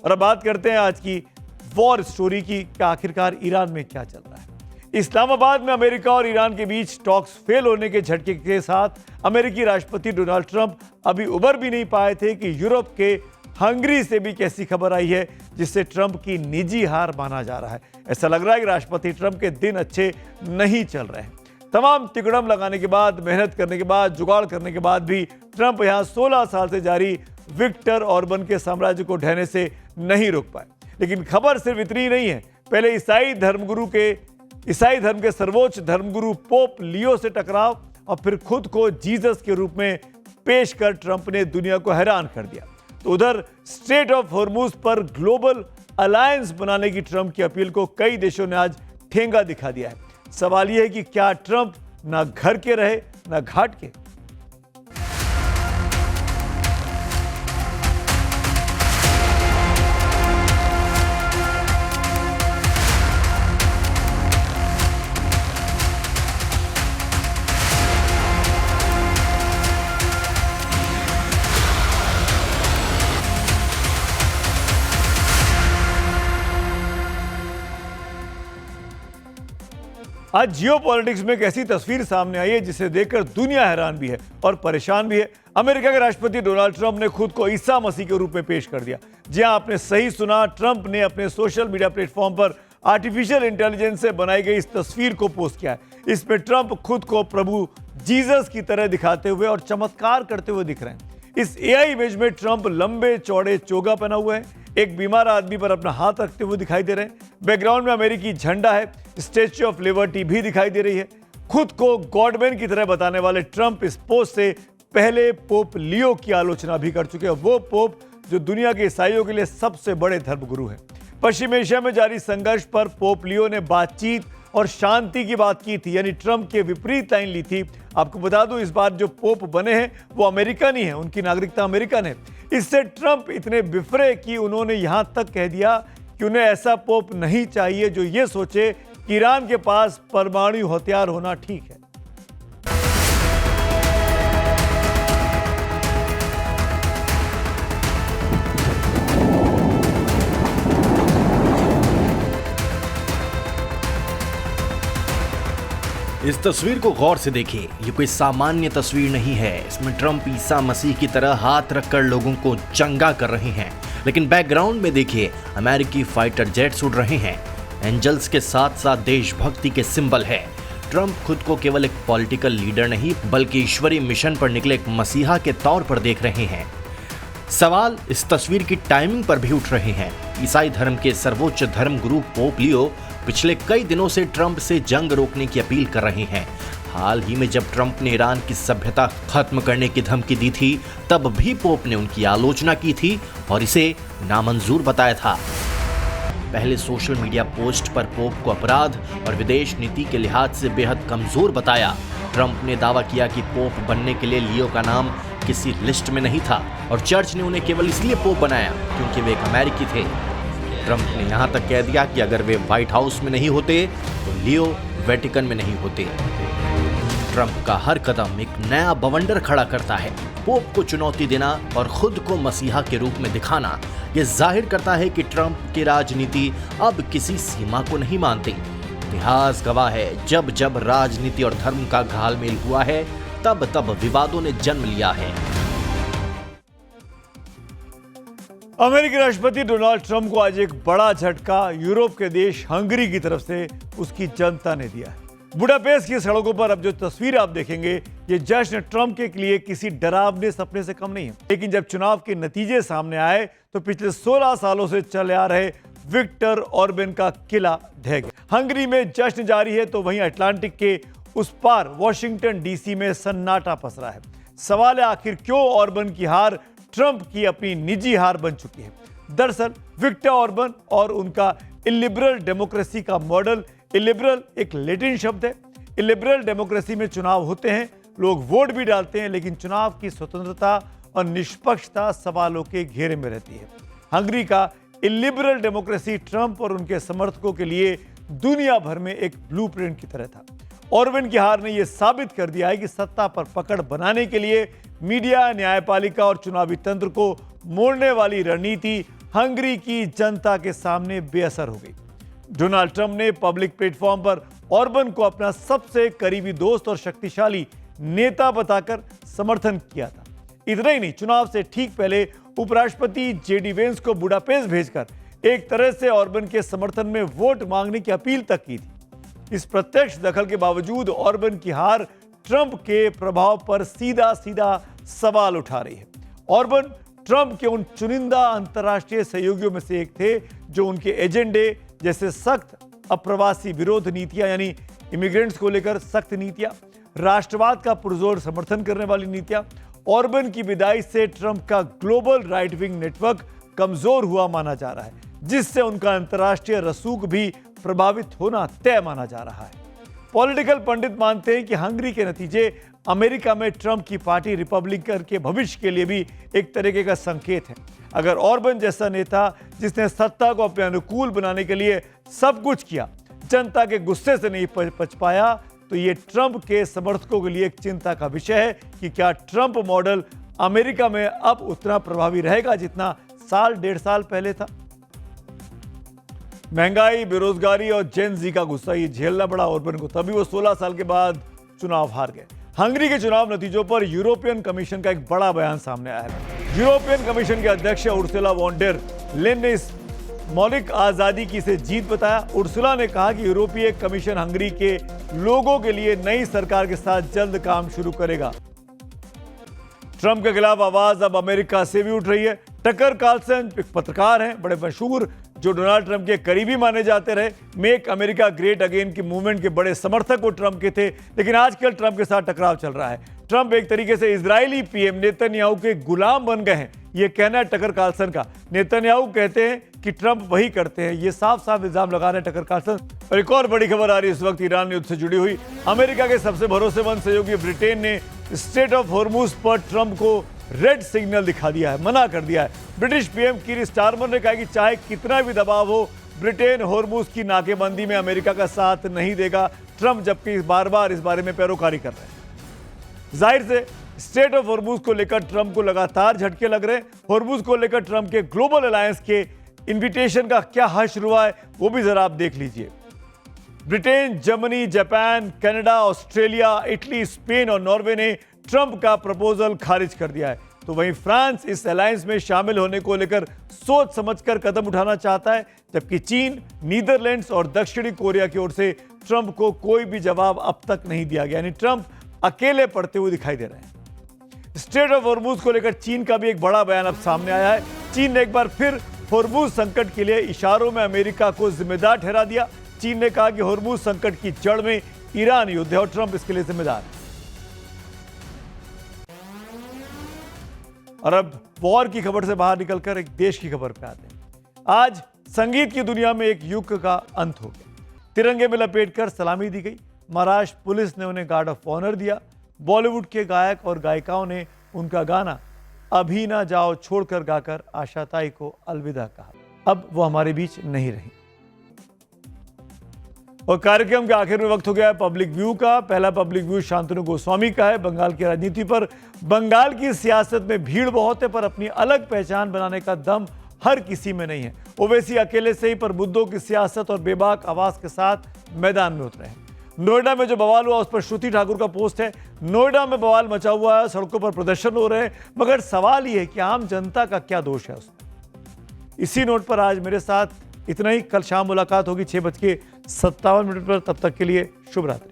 और अब बात करते हैं आज की वॉर स्टोरी की कि आखिरकार ईरान में क्या चल रहा है। इस्लामाबाद में अमेरिका और ईरान के बीच टॉक्स फेल होने के झटके के साथ अमेरिकी राष्ट्रपति डोनाल्ड ट्रंप अभी उबर भी नहीं पाए थे कि यूरोप के हंगरी से भी कैसी खबर आई है जिससे ट्रंप की निजी हार माना जा रहा है। ऐसा लग रहा है कि राष्ट्रपति ट्रंप के दिन अच्छे नहीं चल रहे हैं। तमाम तिकड़म लगाने के बाद, मेहनत करने के बाद, जुगाड़ करने के बाद भी ट्रंप यहां 16 साल से जारी विक्टर ऑर्बन के साम्राज्य को ढहने से नहीं रोक पाए। लेकिन खबर सिर्फ इतनी ही नहीं है। पहले ईसाई धर्म के सर्वोच्च धर्मगुरु पोप लियो से टकराव और फिर खुद को जीसस के रूप में पेश कर ट्रंप ने दुनिया को हैरान कर दिया। तो उधर स्ट्रेट ऑफ हॉर्मुज पर ग्लोबल अलायंस बनाने की ट्रंप की अपील को कई देशों ने आज ठेंगा दिखा दिया है। सवाल यह है कि क्या ट्रंप ना घर के रहे ना घाट के। आज जियोपॉलिटिक्स में एक ऐसी तस्वीर सामने आई है जिसे देखकर दुनिया हैरान भी है और परेशान भी है। अमेरिका के राष्ट्रपति डोनाल्ड ट्रंप ने खुद को ईसा मसीह के रूप में पेश कर दिया। जी हां, आपने सही सुना, ट्रंप ने अपने सोशल मीडिया प्लेटफॉर्म पर आर्टिफिशियल इंटेलिजेंस से बनाई गई इस तस्वीर को पोस्ट किया है। इसमें ट्रंप खुद को प्रभु जीसस की तरह दिखाते हुए और चमत्कार करते हुए दिख रहे हैं। इस एआई इमेज में ट्रंप लंबे चौड़े चोगा पहना हुआ है, एक बीमार आदमी पर अपना हाथ रखते हुए दिखाई दे रहे हैं। बैकग्राउंड में अमेरिकी झंडा है, स्टैच्यू ऑफ लिबर्टी भी दिखाई दे रही है। खुद को गॉडमैन की तरह बताने वाले ट्रंप इस पोस्ट से पहले पोप लियो की आलोचना भी कर चुके हैं। वो पोप जो दुनिया के ईसाइयों के लिए सबसे बड़े धर्मगुरु हैं। पश्चिम एशिया में जारी संघर्ष पर पोप लियो ने बातचीत और शांति की बात की थी, यानी ट्रंप के विपरीत लाइन ली थी। आपको बता दूं, इस बार जो पोप बने हैं वो अमेरिकन ही हैं, उनकी नागरिकता अमेरिकन है। इससे ट्रंप इतने बिफरे कि उन्होंने यहां तक कह दिया कि उन्हें ऐसा पोप नहीं चाहिए जो ये सोचे कि ईरान के पास परमाणु हथियार होना ठीक है। इस तस्वीर को गौर से देखिए, ये कोई सामान्य तस्वीर नहीं है। इसमें ट्रंप ईसा मसीह की तरह हाथ रखकर लोगों को चंगा कर रहे हैं। लेकिन बैकग्राउंड में देखिए, अमेरिकी फाइटर जेट्स उड़ रहे हैं। एंजल्स के साथ साथ देशभक्ति के सिंबल है। ट्रंप खुद को केवल एक पॉलिटिकल लीडर नहीं बल्कि ईश्वरीय मिशन पर निकले एक मसीहा के तौर पर देख रहे हैं। सवाल इस तस्वीर की टाइमिंग पर भी उठ रहे हैं। ईसाई धर्म के सर्वोच्च धर्मगुरु पोप लियो पिछले कई दिनों से ट्रंप से जंग रोकने की अपील कर रहे हैं। हाल ही में जब ट्रंप ने ईरान की सभ्यता खत्म करने की धमकी दी थी, तब भी पोप ने उनकी आलोचना की थी और इसे नामंजूर बताया था। पहले सोशल मीडिया पोस्ट पर पोप को अपराध और विदेश नीति के लिहाज से बेहद कमजोर बताया। ट्रंप ने दावा किया कि पोप बनने के लिए लियो का नाम किसी लिस्ट में नहीं था और चर्च ने उन्हें केवल इसलिए पोप बनाया क्योंकि वे एक अमेरिकी थे। ट्रंप ने यहां तक कह दिया कि अगर वे व्हाइट हाउस में नहीं होते तो लियो वेटिकन में नहीं होते। ट्रंप का हर कदम एक नया बवंडर खड़ा करता है। पोप को चुनौती देना और खुद को मसीहा के रूप में दिखाना, यह जाहिर करता है कि ट्रंप की राजनीति अब किसी सीमा को नहीं मानती। इतिहास गवाह है, जब जब राजनीति और धर्म का घालमेल हुआ है, तब तब विवादों ने जन्म लिया है। अमेरिकी राष्ट्रपति डोनाल्ड ट्रंप को आज एक बड़ा झटका यूरोप के देश हंगरी की तरफ से उसकी जनता ने दिया है। बुडापेस्ट की सड़कों पर अब जो तस्वीर आप देखेंगे, ये जश्न ट्रंप के लिए किसी डरावने सपने से कम नहीं है। लेकिन जब चुनाव के नतीजे सामने आए तो पिछले 16 सालों से चले आ रहे विक्टर ऑर्बन का किला ढह गया। हंगरी में जश्न जारी है तो वहीं अटलांटिक के उस पार वॉशिंगटन डीसी में सन्नाटा पसरा है। सवाल है, आखिर क्यों ऑर्बन की हार ट्रंप की अपनी निजी हार बन चुकी है। दरअसल विक्टर ऑर्बन और उनका इलिबरल डेमोक्रेसी का मॉडल, इलिबरल एक लैटिन शब्द है। इलिबरल डेमोक्रेसी में चुनाव होते हैं, लोग वोट भी डालते हैं, लेकिन चुनाव की स्वतंत्रता और निष्पक्षता सवालों के घेरे में रहती है। हंगरी का इलिबरल डेमोक्रेसी ट्रंप और उनके समर्थकों के लिए दुनिया भर में एक ब्लूप्रिंट की तरह था। ऑर्बन की हार ने यह साबित कर दिया है कि सत्ता पर पकड़ बनाने के लिए मीडिया, न्यायपालिका और चुनावी तंत्र को मोड़ने वाली रणनीति हंगरी की जनता के सामने बेअसर हो गई। डोनाल्ड ट्रंप ने पब्लिक प्लेटफॉर्म पर ऑर्बन को अपना सबसे करीबी दोस्त और शक्तिशाली नेता बताकर समर्थन किया था। इतना ही नहीं, चुनाव से ठीक पहले उपराष्ट्रपति जेडी वेंस को बुडापेस्ट भेजकर एक तरह से ऑर्बन के समर्थन में वोट मांगने की अपील तक की थी। इस प्रत्यक्ष दखल के बावजूद ऑर्बन की हार ट्रंप के प्रभाव पर सीधा सीधा सवाल उठा रही है। ऑर्बन ट्रंप के उन चुनिंदा अंतर्राष्ट्रीय सहयोगियों में से एक थे जो उनके एजेंडे जैसे सख्त अप्रवासी विरोध नीतियां, यानी इमिग्रेंट्स को लेकर सख्त नीतियां, राष्ट्रवाद का पुरजोर समर्थन करने वाली नीतियां, ऑर्बन की विदाई से ट्रंप का ग्लोबल राइट विंग नेटवर्क कमजोर हुआ माना जा रहा है, जिससे उनका अंतर्राष्ट्रीय रसूख भी प्रभावित होना तय माना जा रहा है। पॉलिटिकल पंडित मानते हैं कि हंगरी के नतीजे अमेरिका में ट्रंप की पार्टी रिपब्लिकन के भविष्य के लिए भी एक तरीके का संकेत है। अगर ऑर्बन जैसा नेता, जिसने सत्ता को अपने अनुकूल बनाने के लिए सब कुछ किया, जनता के गुस्से से नहीं बच पाया, तो ये ट्रंप के समर्थकों के लिए एक चिंता का विषय है कि क्या ट्रंप मॉडल अमेरिका में अब उतना प्रभावी रहेगा जितना साल डेढ़ साल पहले था। महंगाई, बेरोजगारी और जेन जी का गुस्सा ये झेलना पड़ा ऑर्बन को, तभी वो 16 साल के बाद चुनाव हार गए। हंगरी के चुनाव नतीजों पर यूरोपियन कमीशन का एक बड़ा बयान सामने आया है। यूरोपियन कमीशन के अध्यक्ष उर्सुला वॉन डेर लेन ने इस मौलिक आजादी की इसे जीत बताया। उर्सुला ने कहा कि यूरोपीय कमीशन हंगरी के लोगों के लिए नई सरकार के साथ जल्द काम शुरू करेगा। ट्रंप के खिलाफ आवाज अब अमेरिका से भी उठ रही है। टकर कार्लसन एक पत्रकार हैं, बड़े मशहूर, जो डोनाल्ड ट्रंप के करीबी माने जाते रहे। मेक अमेरिका ग्रेट अगेन की मूवमेंट के बड़े समर्थक वो ट्रंप के थे, लेकिन आजकल ट्रंप के साथ टकराव चल रहा है। ट्रंप एक तरीके से इजरायली पीएम नेतन्याहू के गुलाम बन गए हैं, ये कहना है टकर कार्लसन का। नेतन्याहू कहते हैं कि ट्रंप वही करते हैं, ये साफ साफ इल्जाम लगा रहे हैं टकर कार्लसन। और एक और बड़ी खबर आ रही है इस वक्त ईरान युद्ध से जुड़ी हुई। अमेरिका के सबसे भरोसेमंद सहयोगी ब्रिटेन ने स्ट्रेट ऑफ हॉर्मुज पर ट्रंप को रेड सिग्नल दिखा दिया है, मना कर दिया है। ब्रिटिश पीएम कीर स्टारमर ने कहा कि चाहे कितना भी दबाव हो, ब्रिटेन हॉर्मुज की नाकेबंदी में अमेरिका का साथ नहीं देगा। ट्रंप जबकि बार बार इस बारे में पैरोकारी कर रहे हैं। जाहिर से स्ट्रेट ऑफ हॉर्मुज को लेकर ट्रंप को लगातार झटके लग रहे हैं। हॉर्मुज को लेकर ट्रंप के ग्लोबल अलायंस के इन्विटेशन का क्या हश्र हुआ है, वो भी जरा आप देख लीजिए। Britain, Germany, Japan, Canada, Australia, Italy, Spain और नॉर्वे ने ट्रंप का प्रपोजल खारिज कर दिया है। तो वहीं फ्रांस इस अलायंस में शामिल होने को लेकर सोच समझकर कदम उठाना चाहता है, जबकि चीन, नीदरलैंड्स और दक्षिणी कोरिया की ओर से ट्रंप को कोई भी जवाब अब तक नहीं दिया गया, यानी ट्रंप अकेले पड़ते हुए दिखाई दे रहे हैं। स्ट्रेट ऑफ हॉर्मुज को लेकर चीन का भी एक बड़ा बयान अब सामने आया है। चीन ने एक बार फिर हॉर्मुज संकट के लिए इशारों में अमेरिका को जिम्मेदार ठहरा दिया। चीन ने कहा कि हॉर्मुज संकट की जड़ में ईरान युद्ध है और ट्रंप इसके लिए जिम्मेदार है। और अब वॉर की खबर से बाहर निकलकर एक देश की खबर पे आते हैं। आज संगीत की दुनिया में एक युग का अंत हो गया। तिरंगे में लपेटकर सलामी दी गई। महाराष्ट्र पुलिस ने उन्हें गार्ड ऑफ ऑनर दिया। बॉलीवुड के गायक और गायिकाओं ने उनका गाना अभी ना जाओ छोड़कर गाकर आशाताई को अलविदा कहा। अब वो हमारे बीच नहीं रही। और कार्यक्रम के आखिर में वक्त हो गया है पब्लिक व्यू का। पहला पब्लिक व्यू शांतनु गोस्वामी का है। बंगाल की राजनीति पर। बंगाल की सियासत में भीड़ बहुत है, पर अपनी अलग पहचान बनाने का दम हर किसी में नहीं है। ओवैसी अकेले से ही पर मुद्दों की सियासत और बेबाक आवाज के साथ मैदान में उतरे हैं। नोएडा में जो बवाल हुआ उस पर श्रुति ठाकुर का पोस्ट है। नोएडा में बवाल मचा हुआ है, सड़कों पर प्रदर्शन हो रहे हैं, मगर सवाल यह है कि आम जनता का क्या दोष है उसमें। इसी नोट पर आज मेरे साथ इतना ही। कल शाम मुलाकात होगी 6:57 पर। तब तक के लिए शुभ रात्रि।